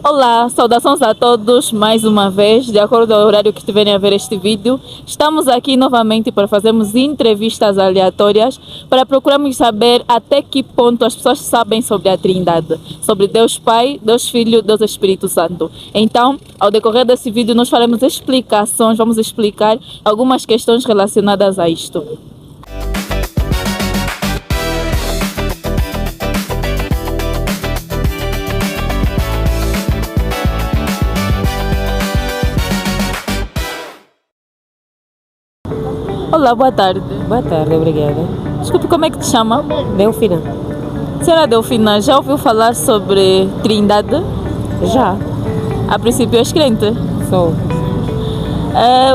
Olá, saudações a todos mais uma vez, de acordo ao horário que estiverem a ver este vídeo. Estamos aqui novamente para fazermos entrevistas aleatórias para procurarmos saber até que ponto as pessoas sabem sobre a Trindade, sobre Deus Pai, Deus Filho, Deus Espírito Santo. Então, ao decorrer desse vídeo nós faremos explicações, vamos explicar algumas questões relacionadas a isto. Olá, boa tarde. Boa tarde, obrigada. Desculpe, como é que te chama? Delfina? Senhora Delfina, já ouviu falar sobre Trindade? Já, A princípio és crente. sou.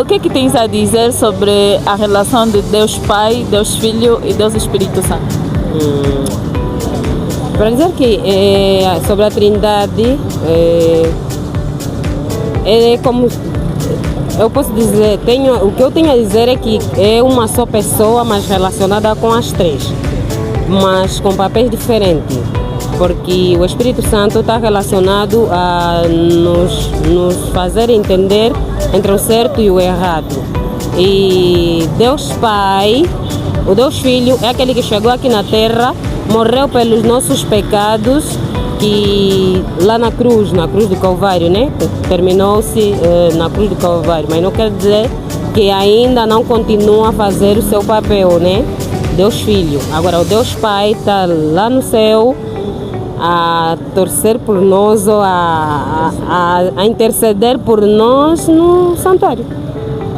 O que é que tens a dizer sobre a relação de Deus Pai, Deus Filho e Deus Espírito Santo? Para dizer que sobre a Trindade, é como eu posso dizer, o que eu tenho a dizer é que é uma só pessoa, mas relacionada com as três, mas com papéis diferentes, porque o Espírito Santo está relacionado a nos fazer entender entre o certo e o errado. E Deus Pai, o Deus Filho, é aquele que chegou aqui na Terra, morreu pelos nossos pecados, que lá na cruz do Calvário, né? Terminou-se na cruz do Calvário, mas não quer dizer que ainda não continua a fazer o seu papel, né? Deus Filho. Agora, o Deus Pai está lá no céu a torcer por nós, ou a interceder por nós no santuário.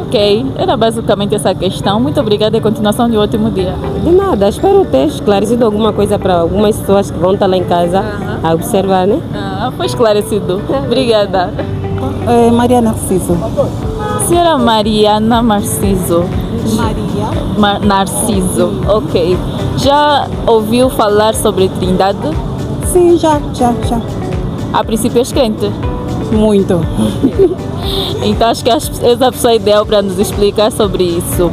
Ok, era basicamente essa questão. Muito obrigada e continuação de um ótimo dia. De nada, espero ter esclarecido alguma coisa para algumas pessoas que vão estar lá em casa a observar, né? Foi esclarecido. Obrigada. Maria Narciso. Senhora Mariana Narciso. Narciso, ok. Já ouviu falar sobre Trindade? Sim, já. A princípio és crente. Muito. Então acho que és a pessoa ideal para nos explicar sobre isso.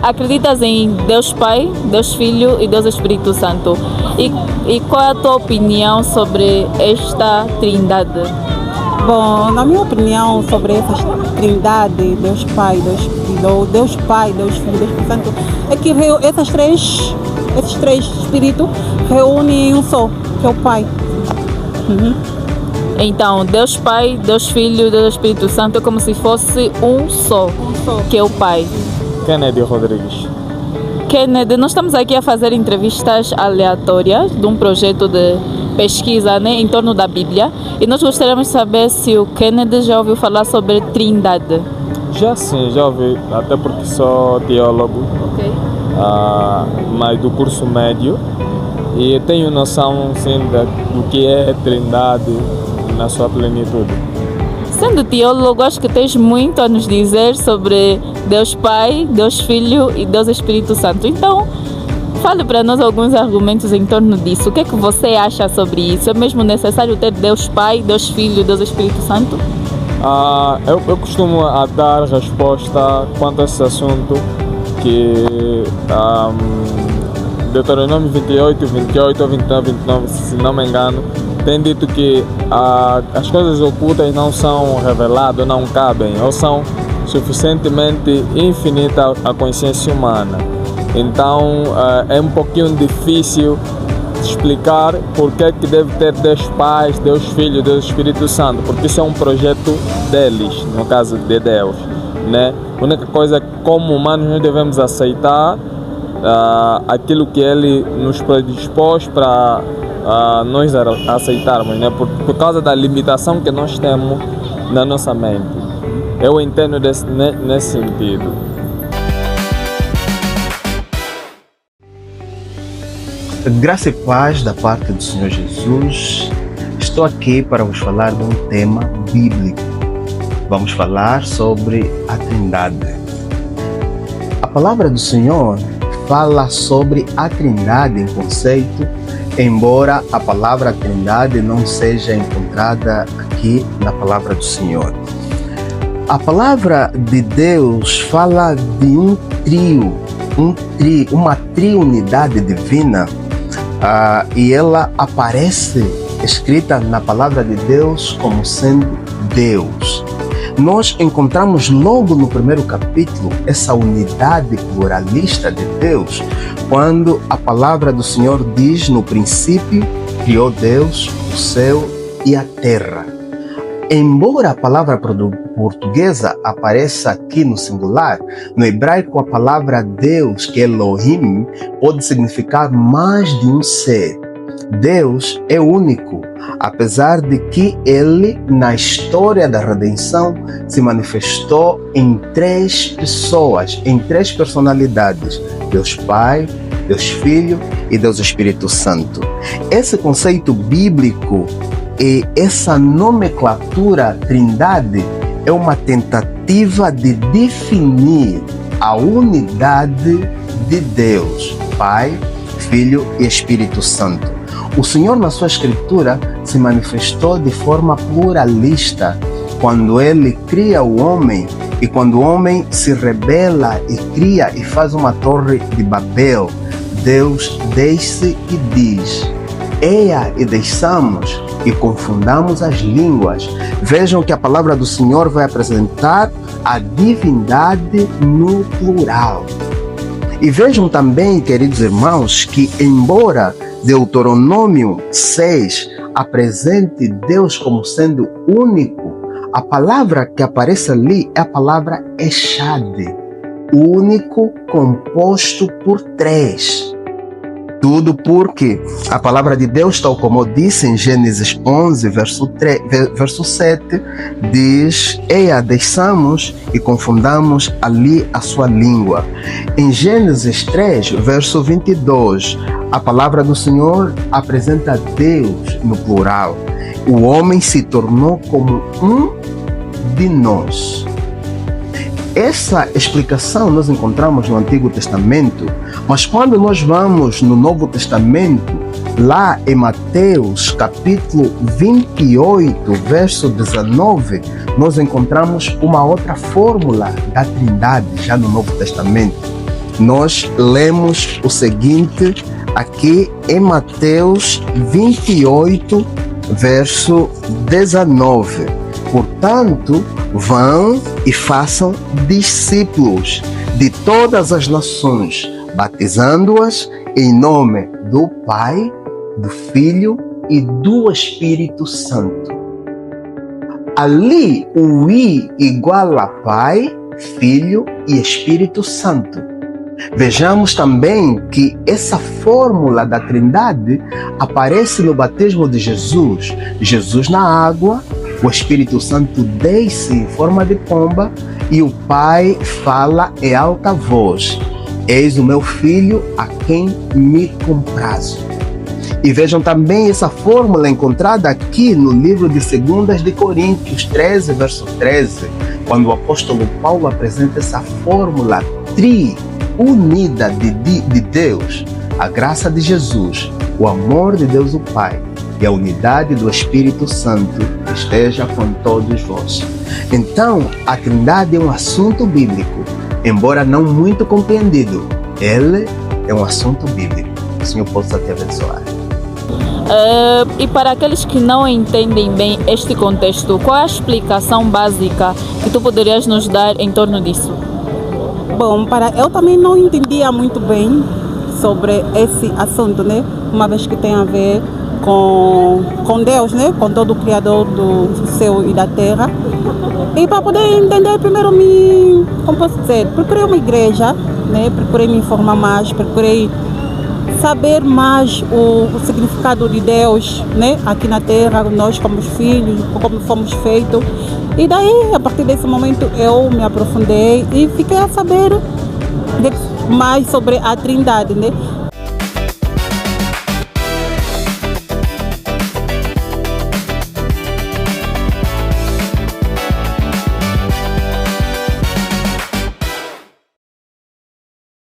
Acreditas em Deus Pai, Deus Filho e Deus Espírito Santo? E qual é a tua opinião sobre esta Trindade? Bom, na minha opinião sobre essa trindade, Deus Pai, Deus Filho, Deus Espírito Santo, é que esses três espíritos reúnem em um só, que é o Pai. Então, Deus Pai, Deus Filho e Deus Espírito Santo é como se fosse um só, que é o Pai. Kennedy Rodrigues. Kennedy, nós estamos aqui a fazer entrevistas aleatórias de um projeto de pesquisa, né, em torno da Bíblia, e nós gostaríamos de saber se o Kennedy já ouviu falar sobre Trindade. Já sim, já ouvi, até porque sou teólogo, mas do curso médio, e tenho noção sim do que é Trindade na sua plenitude. Sendo teólogo, acho que tens muito a nos dizer sobre Deus Pai, Deus Filho e Deus Espírito Santo. Então, fale para nós alguns argumentos em torno disso. O que é que você acha sobre isso? É mesmo necessário ter Deus Pai, Deus Filho e Deus Espírito Santo? Eu costumo dar resposta quanto a esse assunto, que Deuteronômio 28 ou 29, se não me engano, tem dito que as coisas ocultas não são reveladas, não cabem, ou são suficientemente infinitas à consciência humana. Então é um pouquinho difícil explicar por que deve ter Deus Pai, Deus Filho, Deus Espírito Santo, porque isso é um projeto deles, no caso de Deus, né? A única coisa é que, como humanos, nós devemos aceitar aquilo que Ele nos predispôs para nós aceitarmos, né? Por causa da limitação que nós temos na nossa mente. Eu entendo nesse sentido. Graça e paz da parte do Senhor Jesus. Estou aqui para vos falar de um tema bíblico. Vamos falar sobre a Trindade. A palavra do Senhor fala sobre a Trindade em conceito, embora a palavra Trindade não seja encontrada aqui na palavra do Senhor. A palavra de Deus fala de um trio, uma triunidade divina, e ela aparece escrita na palavra de Deus como sendo Deus. Nós encontramos logo no primeiro capítulo essa unidade pluralista de Deus, quando a palavra do Senhor diz: no princípio criou Deus o céu e a terra. Embora a palavra portuguesa apareça aqui no singular, no hebraico a palavra Deus, que é Elohim, pode significar mais de um ser. Deus é único, apesar de que ele, na história da redenção, se manifestou em 3 pessoas, em 3 personalidades: Deus Pai, Deus Filho e Deus Espírito Santo. Esse conceito bíblico e essa nomenclatura trindade é uma tentativa de definir a unidade de Deus, Pai, Filho e Espírito Santo. O Senhor, na sua Escritura, se manifestou de forma pluralista quando Ele cria o homem e quando o homem se rebela e cria e faz uma torre de Babel. Deus desce e diz: eia e deixamos e confundamos as línguas. Vejam que a palavra do Senhor vai apresentar a divindade no plural. E vejam também, queridos irmãos, que embora Deuteronômio 6 apresente Deus como sendo único, a palavra que aparece ali é a palavra Echad, único composto por 3. Tudo porque a palavra de Deus, tal como disse em Gênesis 11, verso 7, diz: eia, deixamos e confundamos ali a sua língua. Em Gênesis 3, verso 22, a palavra do Senhor apresenta Deus no plural. O homem se tornou como um de nós. Essa explicação nós encontramos no Antigo Testamento, mas quando nós vamos no Novo Testamento, lá em Mateus capítulo 28, verso 19, nós encontramos uma outra fórmula da Trindade, já no Novo Testamento. Nós lemos o seguinte aqui em Mateus 28, verso 19. Portanto, vão e façam discípulos de todas as nações, batizando-as em nome do Pai, do Filho e do Espírito Santo. Ali, o I igual a Pai, Filho e Espírito Santo. Vejamos também que essa fórmula da Trindade aparece no batismo de Jesus. Jesus na água, o Espírito Santo desce em forma de pomba e o Pai fala em alta voz: eis o meu filho a quem me comprazo. E vejam também essa fórmula encontrada aqui no livro de 2 de Coríntios 13, verso 13, quando o apóstolo Paulo apresenta essa fórmula unida de Deus, a graça de Jesus, o amor de Deus o Pai e a unidade do Espírito Santo esteja com todos vós. Então, a Trindade é um assunto bíblico, embora não muito compreendido. Ele é um assunto bíblico. O Senhor possa te abençoar. E para aqueles que não entendem bem este contexto, qual é a explicação básica que tu poderias nos dar em torno disso? Bom, eu também não entendia muito bem sobre esse assunto, né? Uma vez que tem a ver com Deus, né? Com todo o Criador do céu e da terra. E para poder entender, primeiro como posso dizer, procurei uma igreja, né? Procurei me informar mais, procurei saber mais o significado de Deus, né? Aqui na terra, nós como filhos, como fomos feitos. E daí, a partir desse momento, eu me aprofundei e fiquei a saber mais sobre a Trindade, né?